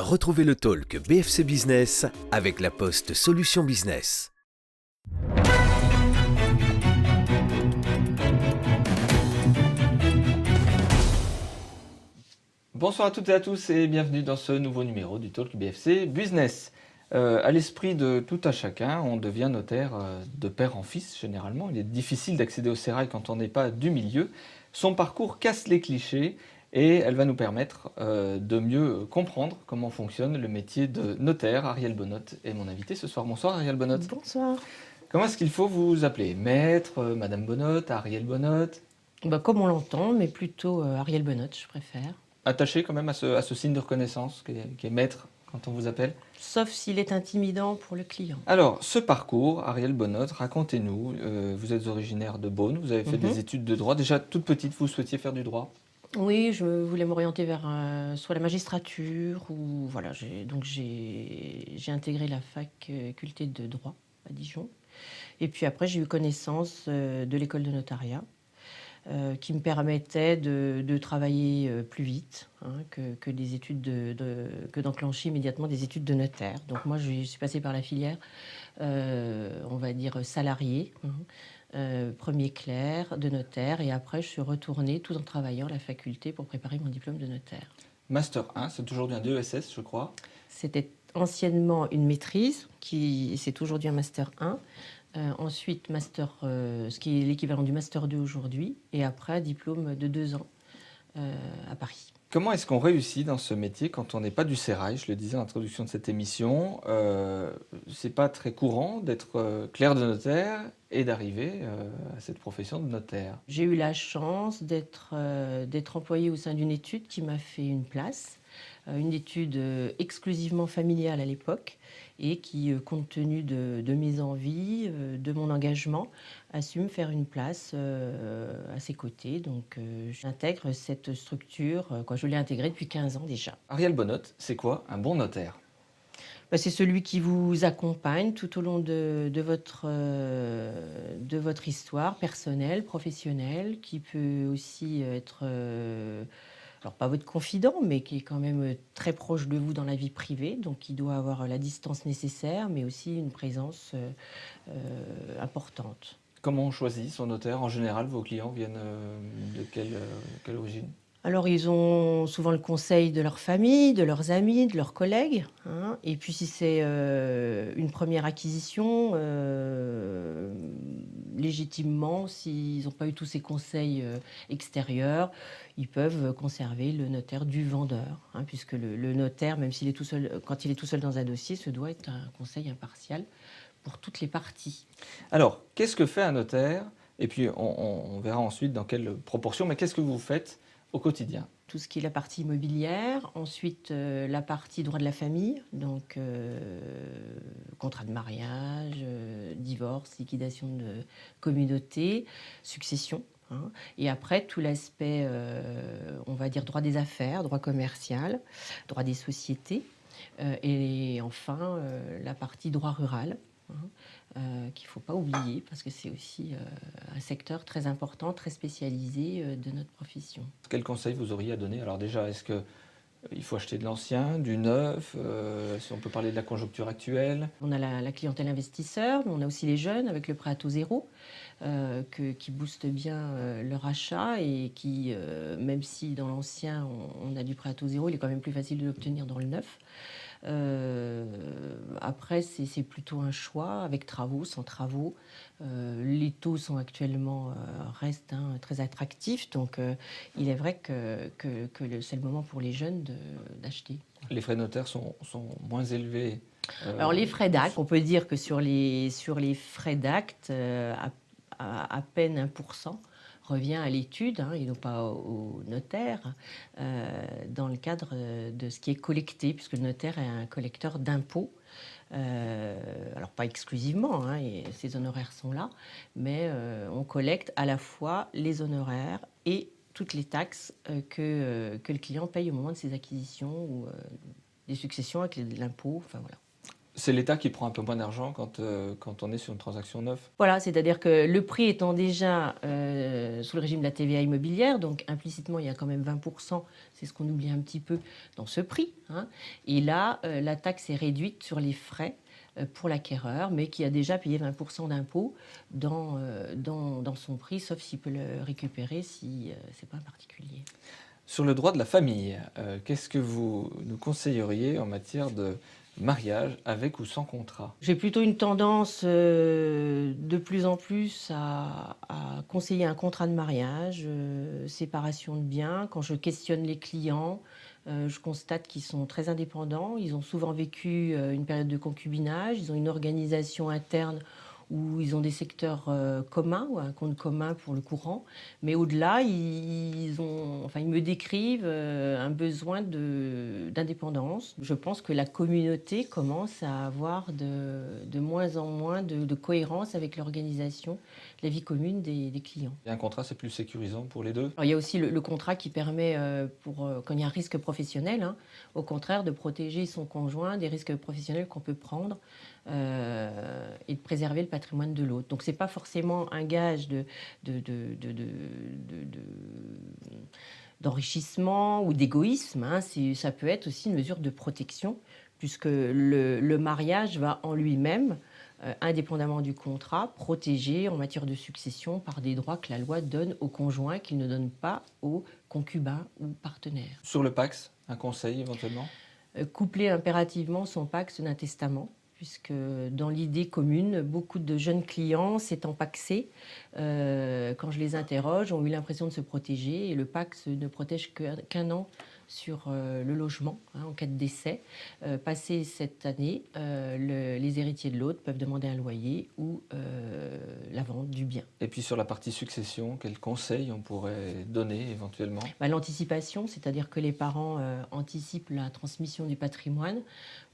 Retrouvez le talk BFC Business avec la Poste Solutions Business. Bonsoir à toutes et à tous et bienvenue dans ce nouveau numéro du Talk BFC Business. À l'esprit de tout à chacun, on devient notaire de père en fils généralement. Il est difficile d'accéder au sérail quand on n'est pas du milieu. Son parcours casse les clichés et elle va nous permettre de mieux comprendre comment fonctionne le métier de notaire. Ariel Bonnotte est mon invité ce soir. Bonsoir Ariel Bonnotte. Bonsoir. Comment est-ce qu'il faut vous appeler? Maître, Madame Bonnotte, Ariel Bonnotte? Comme on l'entend, mais plutôt Ariel Bonnotte, je préfère. Attaché quand même à ce signe de reconnaissance qui est maître quand on vous appelle? Sauf s'il est intimidant pour le client. Alors, ce parcours, Ariel Bonnotte, racontez-nous. Vous êtes originaire de Beaune, vous avez fait des études de droit. Déjà, toute petite, vous souhaitiez faire du droit? Oui, je voulais m'orienter vers soit la magistrature ou voilà. Donc j'ai intégré la faculté de droit à Dijon. Et puis après, j'ai eu connaissance de l'école de notariat. Qui me permettait de travailler plus vite que des études que d'enclencher immédiatement des études de notaire. Donc moi, je suis passée par la filière, on va dire salarié, premier clerc de notaire, et après je suis retournée tout en travaillant à la faculté pour préparer mon diplôme de notaire. Master 1, c'est aujourd'hui un DESS, je crois. C'était anciennement une maîtrise, c'est aujourd'hui un Master 1. Ensuite, master, ce qui est l'équivalent du Master 2 aujourd'hui, et après, diplôme de 2 ans à Paris. Comment est-ce qu'on réussit dans ce métier quand on n'est pas du sérail? Je le disais en introduction de cette émission, c'est pas très courant d'être clerc de notaire et d'arriver à cette profession de notaire. J'ai eu la chance d'être employée au sein d'une étude qui m'a fait une place, une étude exclusivement familiale à l'époque, et qui, compte tenu de mes envies, de mon engagement, a su me faire une place à ses côtés. Donc j'intègre cette structure, je l'ai intégrée depuis 15 ans déjà. Ariel Bonnotte, c'est quoi un bon notaire? C'est celui qui vous accompagne tout au long de votre histoire personnelle, professionnelle, qui peut aussi être... alors pas votre confident, mais qui est quand même très proche de vous dans la vie privée, donc qui doit avoir la distance nécessaire, mais aussi une présence importante. Comment on choisit son notaire? En général, vos clients viennent de quelle origine? Alors, ils ont souvent le conseil de leur famille, de leurs amis, de leurs collègues. Et puis, si c'est une première acquisition, légitimement, s'ils n'ont pas eu tous ces conseils extérieurs, ils peuvent conserver le notaire du vendeur. Puisque le notaire, même s'il est tout seul, quand il est tout seul dans un dossier, se doit être un conseil impartial pour toutes les parties. Alors, qu'est-ce que fait un notaire? Et puis, on verra ensuite dans quelle proportion, mais qu'est-ce que vous faites au quotidien? Tout ce qui est la partie immobilière, ensuite la partie droit de la famille, donc contrat de mariage, divorce, liquidation de communauté, succession. Et après, tout l'aspect, on va dire, droit des affaires, droit commercial, droit des sociétés, et enfin la partie droit rural. Qu'il ne faut pas oublier parce que c'est aussi un secteur très important, très spécialisé de notre profession. Quel conseil vous auriez à donner? Alors déjà, est-ce qu'il faut acheter de l'ancien, du neuf? Si on peut parler de la conjoncture actuelle? On a la clientèle investisseur, mais on a aussi les jeunes avec le prêt à taux zéro qui booste bien leur achat et qui, même si dans l'ancien on a du prêt à taux zéro, il est quand même plus facile de l'obtenir dans le neuf. Après, c'est plutôt un choix avec travaux, sans travaux. Les taux sont actuellement restent très attractifs, donc il est vrai que c'est le moment pour les jeunes d'acheter. Les frais notaires sont moins élevés. Alors les frais d'acte, on peut dire que sur les frais d'acte, à peine 1% revient à l'étude, et non pas au notaire, dans le cadre de ce qui est collecté, puisque le notaire est un collecteur d'impôts. Alors pas exclusivement, et ces honoraires sont là, mais on collecte à la fois les honoraires et toutes les taxes que le client paye au moment de ses acquisitions ou des successions avec l'impôt, enfin voilà. C'est l'État qui prend un peu moins d'argent quand on est sur une transaction neuve. Voilà, c'est-à-dire que le prix étant déjà sous le régime de la TVA immobilière, donc implicitement il y a quand même 20%, c'est ce qu'on oublie un petit peu dans ce prix, hein. Et là, la taxe est réduite sur les frais pour l'acquéreur, mais qui a déjà payé 20% d'impôt dans son prix, sauf s'il peut le récupérer si ce n'est pas un particulier. Sur le droit de la famille, qu'est-ce que vous nous conseilleriez en matière de mariage avec ou sans contrat? J'ai plutôt une tendance de plus en plus à conseiller un contrat de mariage, séparation de biens. Quand je questionne les clients, je constate qu'ils sont très indépendants. Ils ont souvent vécu une période de concubinage. Ils ont une organisation interne où ils ont des secteurs communs ou un compte commun pour le courant. Mais au-delà, ils me décrivent un besoin d'indépendance. Je pense que la communauté commence à avoir de moins en moins de cohérence avec l'organisation de la vie commune des clients. Et un contrat, c'est plus sécurisant pour les deux? Alors, il y a aussi le contrat qui permet, quand il y a un risque professionnel, hein, au contraire, de protéger son conjoint des risques professionnels qu'on peut prendre et de préserver le patrimoine de l'autre. Donc, ce n'est pas forcément un gage d'enrichissement ou d'égoïsme, hein. Ça peut être aussi une mesure de protection, puisque le mariage va en lui-même, indépendamment du contrat, protégé en matière de succession par des droits que la loi donne au conjoint qu'il ne donne pas aux concubins ou partenaires. Sur le Pacs, un conseil éventuellement? Coupler impérativement son pacte d'un testament, puisque dans l'idée commune, beaucoup de jeunes clients s'étant pacsés, quand je les interroge, ont eu l'impression de se protéger, et le pacte ne protège qu'un an sur le logement, hein, en cas de décès. Passé cette année, les héritiers de l'autre peuvent demander un loyer ou la vente du bien. Et puis sur la partie succession, quels conseils on pourrait donner éventuellement? L'anticipation, c'est-à-dire que les parents anticipent la transmission du patrimoine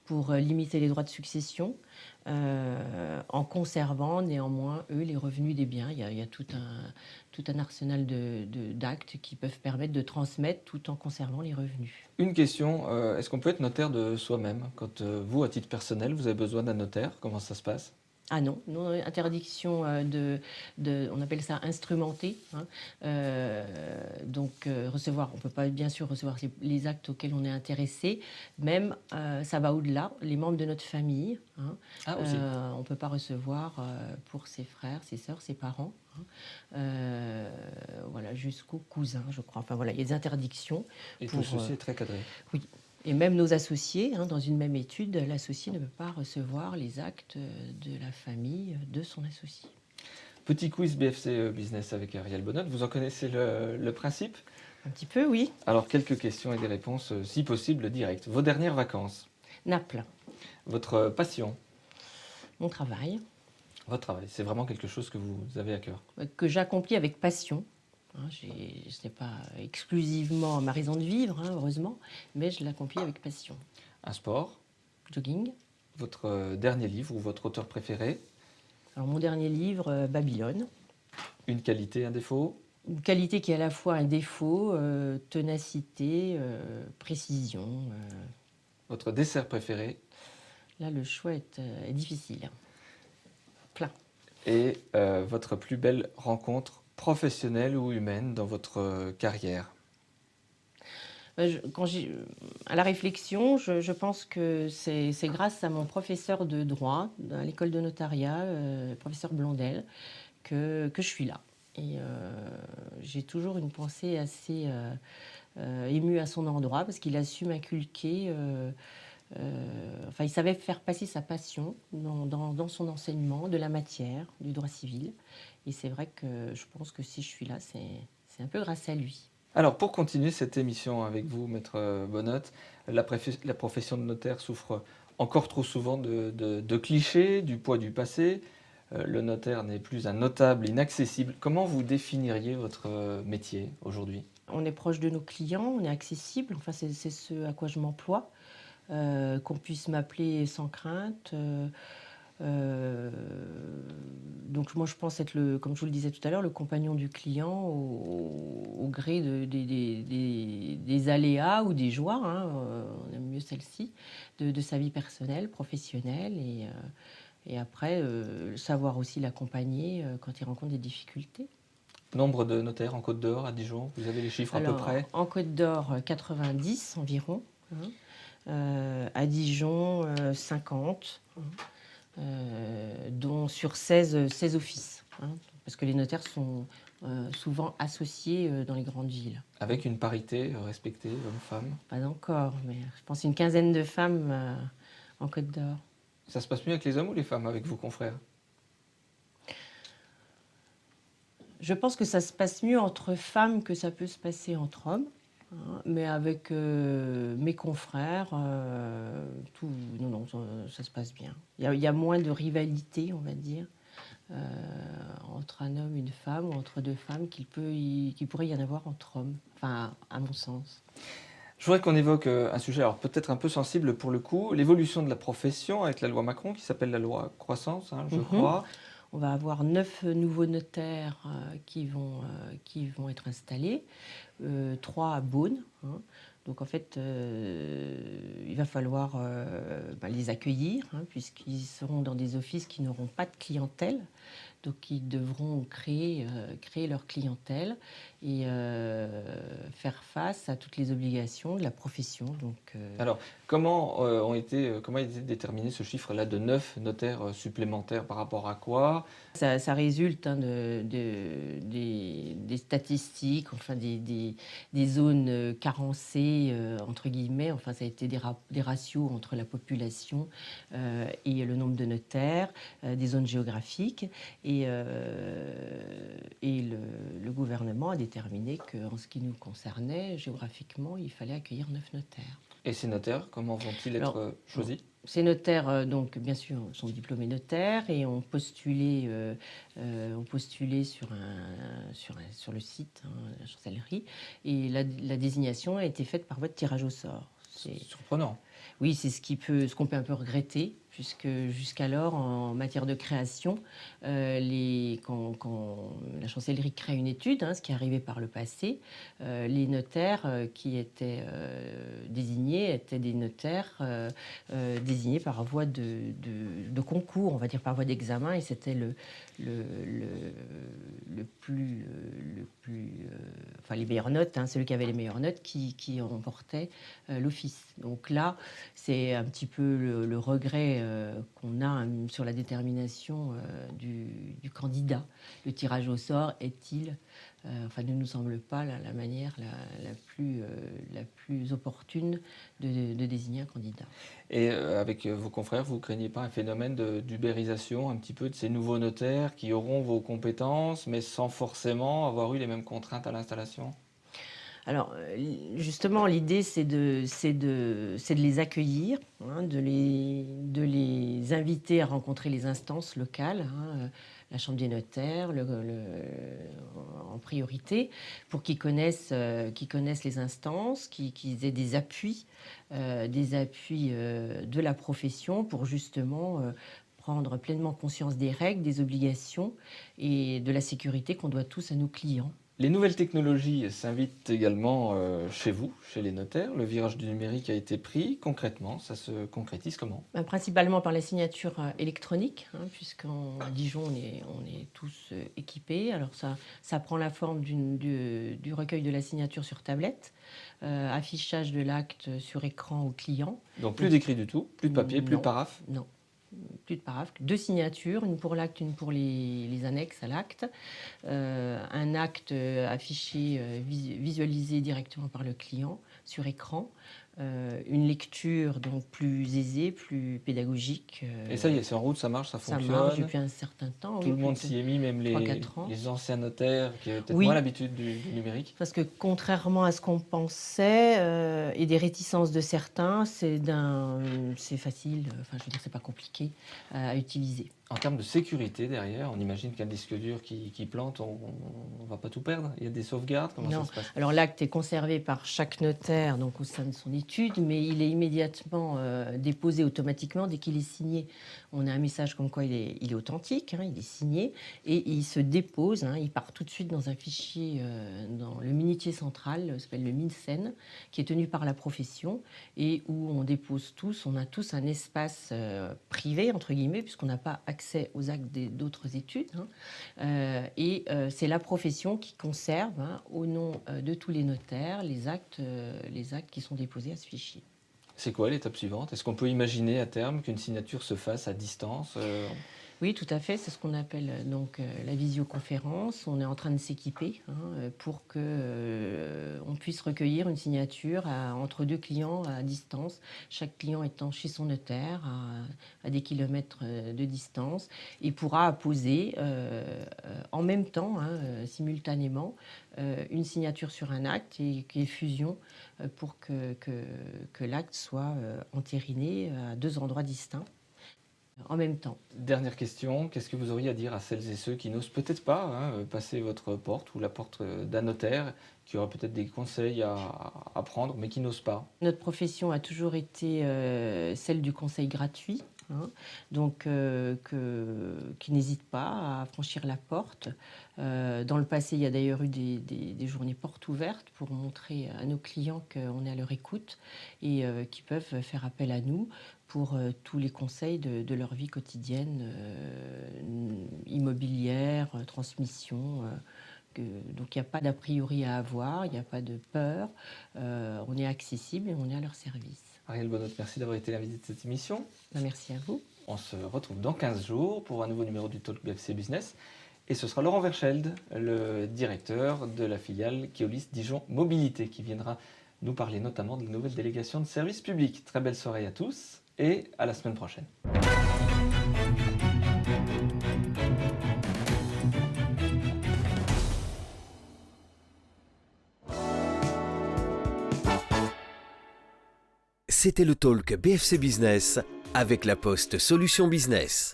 pour limiter les droits de succession, en conservant néanmoins, eux, les revenus des biens. Il y a tout un arsenal d'actes qui peuvent permettre de transmettre tout en conservant les revenus. Une question, est-ce qu'on peut être notaire de soi-même? Quand vous, à titre personnel, vous avez besoin d'un notaire, comment ça se passe? Ah non, interdiction on appelle ça instrumenter, hein. Donc recevoir, on ne peut pas bien sûr recevoir les actes auxquels on est intéressé, même ça va au-delà, les membres de notre famille, hein. Ah, aussi. On ne peut pas recevoir pour ses frères, ses sœurs, ses parents, hein. Voilà, jusqu'aux cousins, je crois. Enfin voilà, il y a des interdictions. Et tout ceci est très cadré. Oui. Et même nos associés, hein, dans une même étude, l'associé ne peut pas recevoir les actes de la famille de son associé. Petit quiz BFC Business avec Ariel Bonnotte, vous en connaissez le principe? Un petit peu, oui. Alors, quelques questions et des réponses, si possible, directes. Vos dernières vacances? Naples, Votre passion? mon travail, Votre travail, c'est vraiment quelque chose que vous avez à cœur? que j'accomplis avec passion. Hein, ce n'est pas exclusivement ma raison de vivre, hein, heureusement, mais je l'accomplis avec passion. Un sport? Jogging. Votre dernier livre ou votre auteur préféré? Alors, mon dernier livre, Babylone. Une qualité, un défaut? Une qualité qui est à la fois un défaut, ténacité, précision. Votre dessert préféré? Là, le choix est difficile. Plein. Et votre plus belle rencontre professionnelle ou humaine dans votre carrière? À la réflexion, je pense que c'est grâce à mon professeur de droit à l'école de notariat, professeur Blondel, que je suis là. Et j'ai toujours une pensée assez émue à son endroit parce qu'il a su m'inculquer. Il savait faire passer sa passion dans son enseignement de la matière, du droit civil. Et c'est vrai que je pense que si je suis là, c'est un peu grâce à lui. Alors, pour continuer cette émission avec vous, Maître Bonnotte, la profession de notaire souffre encore trop souvent de clichés, du poids du passé. Le notaire n'est plus un notable inaccessible. Comment vous définiriez votre métier aujourd'hui? On est proche de nos clients, on est accessible, enfin c'est ce à quoi je m'emploie, qu'on puisse m'appeler sans crainte. Euh, donc moi je pense être, comme je vous le disais tout à l'heure, le compagnon du client au gré des aléas ou des joies, hein, on aime mieux celle-ci, de sa vie personnelle, professionnelle, et après savoir aussi l'accompagner quand il rencontre des difficultés. Nombre de notaires en Côte d'Or, à Dijon, vous avez les chiffres à peu Alors, près? en Côte d'Or, 90 environ, hein. À Dijon, 50, hein. Dont sur 16 offices, hein, parce que les notaires sont souvent associés dans les grandes villes. Avec une parité respectée, hommes-femmes? Pas encore, mais je pense une quinzaine de femmes en Côte d'Or. Ça se passe mieux avec les hommes ou les femmes, avec vos confrères? Je pense que ça se passe mieux entre femmes que ça peut se passer entre hommes, hein, mais avec mes confrères, non, ça se passe bien. Il y a moins de rivalité, on va dire, entre un homme et une femme, ou entre deux femmes, qu'il pourrait y en avoir entre hommes, enfin, à mon sens. Je voudrais qu'on évoque un sujet, alors peut-être un peu sensible pour le coup, l'évolution de la profession avec la loi Macron, qui s'appelle la loi Croissance, hein, je crois. On va avoir 9 nouveaux notaires qui vont être installés, 3 à Beaune, hein. Donc en fait, il va falloir les accueillir, hein, puisqu'ils seront dans des offices qui n'auront pas de clientèle. Donc ils devront créer leur clientèle et faire face à toutes les obligations de la profession. Donc, Alors, comment a été déterminé ce chiffre-là de 9 notaires supplémentaires par rapport à quoi? ça résulte, hein, des statistiques, enfin des zones carencées, entre guillemets. Enfin, ça a été des ratios entre la population et le nombre de notaires, des zones géographiques. Et le gouvernement a déterminé qu'en ce qui nous concernait, géographiquement, il fallait accueillir 9 notaires. Et ces notaires, comment vont-ils être Alors, choisis? Ces notaires, donc, bien sûr, sont diplômés notaires et ont postulé sur le site, hein, la chancellerie. Et la désignation a été faite par voie de tirage au sort. Surprenant. Oui, c'est ce qu'on peut un peu regretter, puisque jusqu'alors, en matière de création, quand la chancellerie crée une étude, hein, ce qui est arrivé par le passé, les notaires qui étaient désignés étaient des notaires désignés par voie de concours, on va dire par voie d'examen, et c'était les meilleures notes, hein, celui qui avait les meilleures notes qui remportait l'office. Donc là, c'est un petit peu le regret qu'on a, hein, sur la détermination du candidat. Le tirage au sort ne nous semble pas la manière la plus opportune de désigner un candidat. Et avec vos confrères, vous ne craignez pas un phénomène d'ubérisation un petit peu de ces nouveaux notaires qui auront vos compétences, mais sans forcément avoir eu les mêmes contraintes à l'installation? Alors, justement, l'idée, c'est de les accueillir, hein, de les inviter à rencontrer les instances locales, hein, la Chambre des notaires en priorité, pour qu'ils connaissent les instances, qu'ils aient des appuis de la profession pour justement prendre pleinement conscience des règles, des obligations et de la sécurité qu'on doit tous à nos clients. Les nouvelles technologies s'invitent également chez vous, chez les notaires. Le virage du numérique a été pris. Concrètement, ça se concrétise comment? Principalement par la signature électronique, hein, puisqu'à Dijon, on est tous équipés. Alors ça prend la forme du recueil de la signature sur tablette, affichage de l'acte sur écran au client. Donc plus d'écrit du tout, plus de papier, plus de paraphe? Non. Plus de paraphe, 2 signatures, une pour l'acte, une pour les annexes à l'acte. Un acte affiché, visualisé directement par le client sur écran. Une lecture donc plus aisée, plus pédagogique. Et ça y est, c'est en route, ça marche, ça fonctionne? Ça marche depuis un certain temps. Tout le monde s'y est mis, même les anciens notaires qui avaient peut-être moins l'habitude du numérique? Parce que contrairement à ce qu'on pensait, et des réticences de certains, c'est facile, enfin je veux dire, c'est pas compliqué à utiliser. En termes de sécurité derrière, on imagine qu'un disque dur qui plante, on ne va pas tout perdre. Il y a des sauvegardes, comment Non. ça se passe? Alors l'acte est conservé par chaque notaire donc au sein de son étude, mais il est immédiatement déposé automatiquement dès qu'il est signé. On a un message comme quoi il est authentique, hein, il est signé, et il se dépose, hein, il part tout de suite dans un fichier dans le munitier central, ça s'appelle le MINSEN, qui est tenu par la profession, et où on dépose tous, on a tous un espace privé, entre guillemets, puisqu'on n'a pas accès aux actes d'autres études, hein. C'est la profession qui conserve, hein, au nom de tous les notaires, les actes qui sont déposés à ce fichier. C'est quoi l'étape suivante? Est-ce qu'on peut imaginer à terme qu'une signature se fasse à distance? Oui, tout à fait. C'est ce qu'on appelle donc la visioconférence. On est en train de s'équiper, hein, pour que on puisse recueillir une signature entre deux clients à distance, chaque client étant chez son notaire à des kilomètres de distance, et pourra apposer en même temps, hein, simultanément, une signature sur un acte et fusion pour que l'acte soit entériné à deux endroits distincts en même temps. Dernière question, qu'est-ce que vous auriez à dire à celles et ceux qui n'osent peut-être pas, hein, passer votre porte ou la porte d'un notaire, qui aura peut-être des conseils à prendre, mais qui n'osent pas? Notre profession a toujours été celle du conseil gratuit, hein, donc qui n'hésite pas à franchir la porte. Dans le passé, il y a d'ailleurs eu des journées portes ouvertes pour montrer à nos clients qu'on est à leur écoute et qui peuvent faire appel à nous pour tous les conseils de leur vie quotidienne, immobilière, transmission. Donc il n'y a pas d'a priori à avoir, il n'y a pas de peur, on est accessible et on est à leur service. Ariel Bonnotte, merci d'avoir été l'invité de cette émission. Merci à vous. On se retrouve dans 15 jours pour un nouveau numéro du Talk BFC Business. Et ce sera Laurent Verscheld, le directeur de la filiale Keolis Dijon Mobilité, qui viendra nous parler notamment de la nouvelle délégation de service public. Très belle soirée à tous et à la semaine prochaine. C'était le Talk BFC Business avec la Poste Solutions Business.